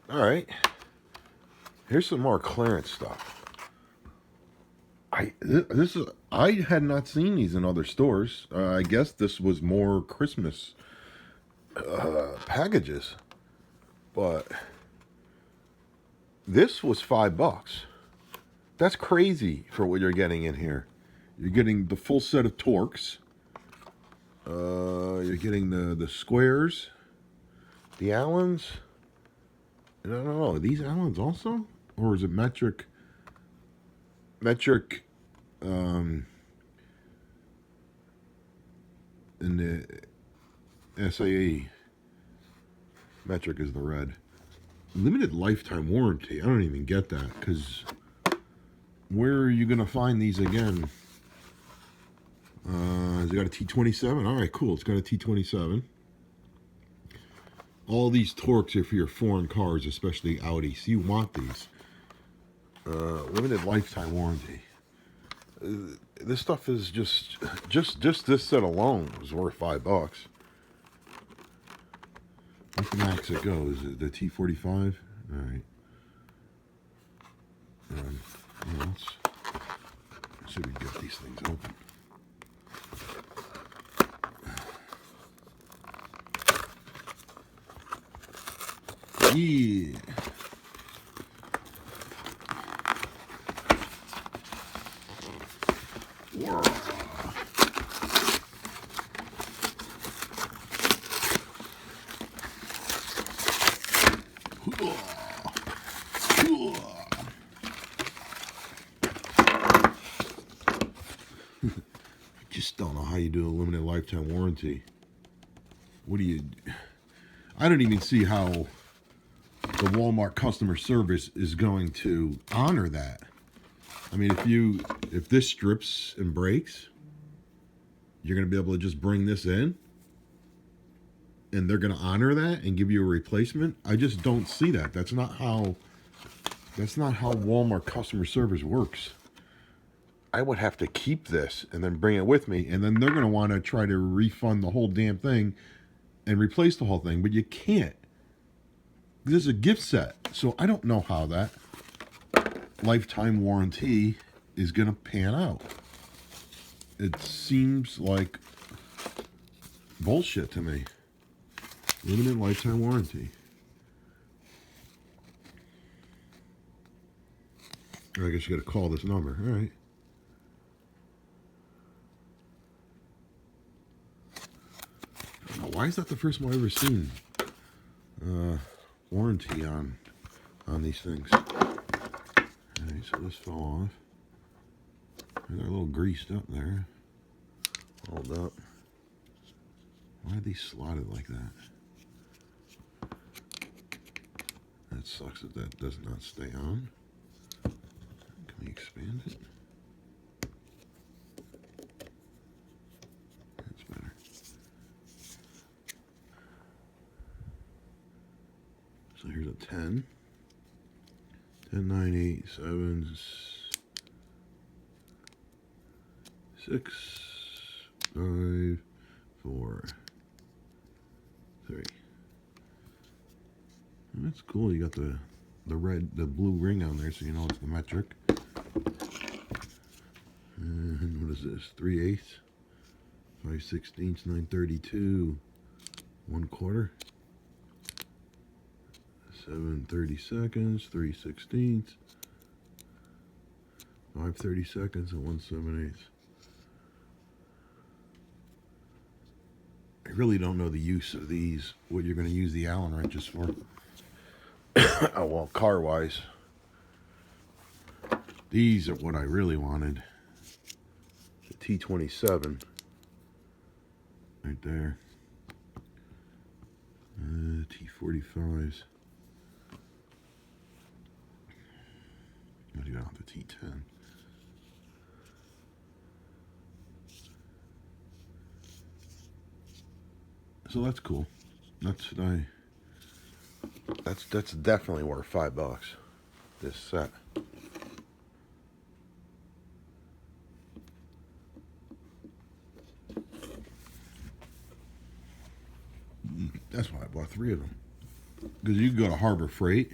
All right. Here's some more clearance stuff. I had not seen these in other stores. I guess this was more Christmas packages, but this was $5. That's crazy for what you're getting in here. You're getting the full set of Torx. You're getting the squares, the Allens. And I don't know, are these Allens also, or is it metric? Metric, in the SAE. Metric is the red. Limited lifetime warranty. I don't even get that, because where are you gonna find these again? Has it got a T27? All right, cool. It's got a T27. All these Torx are for your foreign cars, especially Audi. So you want these. Limited lifetime warranty. This stuff is just this set alone is worth $5. What's the max it goes? Is it the T45? All right. Let's see if we can get these things open. Yeah. Just don't know how you do a limited lifetime warranty. What do you... I don't even see how the Walmart customer service is going to honor that. I mean, if this strips and breaks, you're going to be able to just bring this in and they're going to honor that and give you a replacement. I just don't see that. That's not how Walmart customer service works. I would have to keep this and then bring it with me, and then they're going to want to try to refund the whole damn thing and replace the whole thing, but you can't. This is a gift set, so I don't know how that lifetime warranty is going to pan out. It seems like bullshit to me. Limited lifetime warranty. I guess you got to call this number. All right. Why is that the first one I've ever seen? Warranty on these things. Alright, so this fell off. They're a little greased up there. Hold up. Why are these slotted like that? That sucks that does not stay on. Can we expand it? That's better. So here's a 10. 10, 9, 8, 7, 6, 5, 4, 3. That's cool. You got the blue ring on there, so you know it's the metric. And what is this? 3/8, 5/16, 9/32, 1/4, 7/32, 3/16, 5/32, and 1/7/8. I really don't know the use of these. What you're going to use the Allen wrenches for? Oh well, car wise, these are what I really wanted. The T27 right there. T45s. What do you got? The T10. So that's cool. That's definitely worth $5. This set. That's why I bought 3 of them. Because you can go to Harbor Freight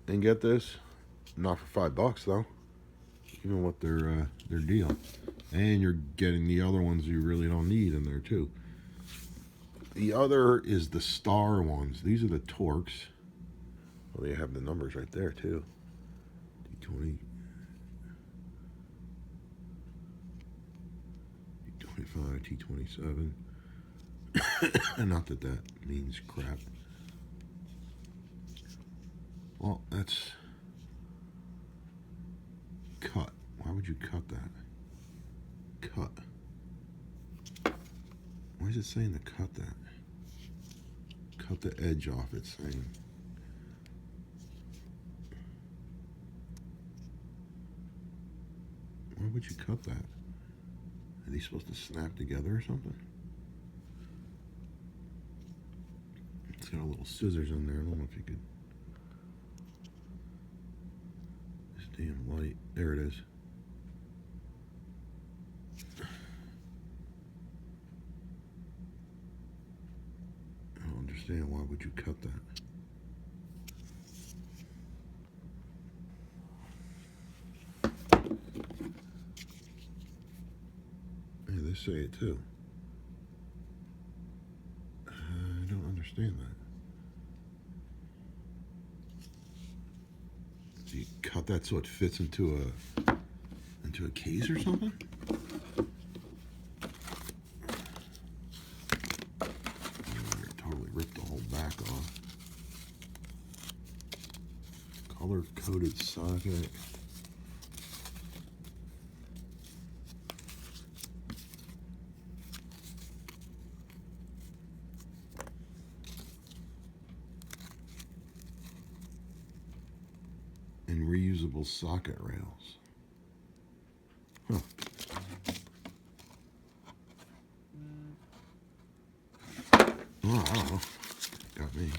and get this. Not for $5 though. Even with their deal. And you're getting the other ones you really don't need in there too. The other is the star ones. These are the Torx. Well, they have the numbers right there too. T20, T25, T27. Not that that means crap. Well, that's cut. Why would you cut that? Cut. Why is it saying to cut that? Cut the edge off, it's saying. Why would you cut that? Are these supposed to snap together or something? It's got a little scissors in there. I don't know if you could. This damn light. There it is. I don't understand. Why would you cut that? Yeah, they say it too. I don't understand that. Do you cut that so it fits into a case or something? Totally ripped the whole back off. Color-coded socket. And reusable socket rails. Huh. Oh, I don't know. Got me.